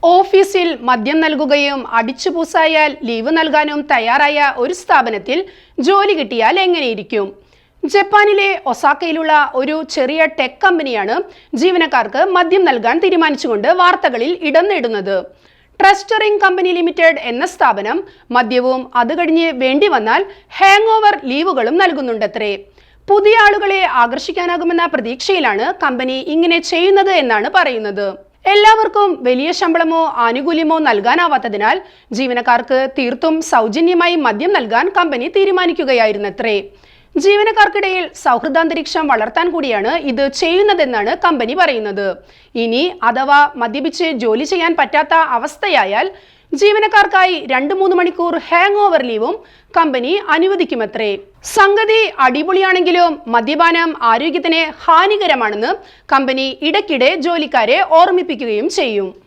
ഓഫീസിൽ മദ്യം നൽകുകയും അടിച്ചുപൂസായാൽ ലീവ് നൽകാനും തയ്യാറായ ഒരു സ്ഥാപനത്തിൽ ജോലി കിട്ടിയാൽ എങ്ങനെയിരിക്കും? ജപ്പാനിലെ ഒസാക്കയിലുള്ള ഒരു ചെറിയ ടെക് കമ്പനിയാണ് ജീവനക്കാർക്ക് മദ്യം നൽകാൻ തീരുമാനിച്ചുകൊണ്ട് വാർത്തകളിൽ ഇടം നേടുന്നത്. ട്രസ്റ്ററിംഗ് കമ്പനി ലിമിറ്റഡ് എന്ന സ്ഥാപനം മദ്യവും അത് കഴിഞ്ഞ് വേണ്ടി വന്നാൽ ഹാങ് ഓവർ ലീവുകളും നൽകുന്നുണ്ടത്രേ. പുതിയ ആളുകളെ ആകർഷിക്കാനാകുമെന്ന പ്രതീക്ഷയിലാണ് കമ്പനി ഇങ്ങനെ ചെയ്യുന്നത് എന്നാണ് പറയുന്നത്. എല്ലാവർക്കും വലിയ ശമ്പളമോ ആനുകൂല്യമോ നൽകാനാവാത്തതിനാൽ ജീവനക്കാർക്ക് തീർത്തും സൗജന്യമായി മദ്യം നൽകാൻ കമ്പനി തീരുമാനിക്കുകയായിരുന്നത്രേ. ജീവനക്കാർക്കിടയിൽ സൗഹൃദാന്തരീക്ഷം വളർത്താൻ കൂടിയാണ് ഇത് ചെയ്യുന്നതെന്നാണ് കമ്പനി പറയുന്നത്. ഇനി അഥവാ മദ്യപിച്ച് ജോലി ചെയ്യാൻ പറ്റാത്ത അവസ്ഥയായാൽ ജീവനക്കാർക്കായി 2-3 മണിക്കൂർ ഹാങ് ഓവർ ലീവും കമ്പനി അനുവദിക്കുമത്രേ. സംഗതി അടിപൊളിയാണെങ്കിലും മദ്യപാനം ആരോഗ്യത്തിന് ഹാനികരമാണെന്ന് കമ്പനി ഇടയ്ക്കിടെ ജോലിക്കാരെ ഓർമ്മിപ്പിക്കുകയും ചെയ്യും.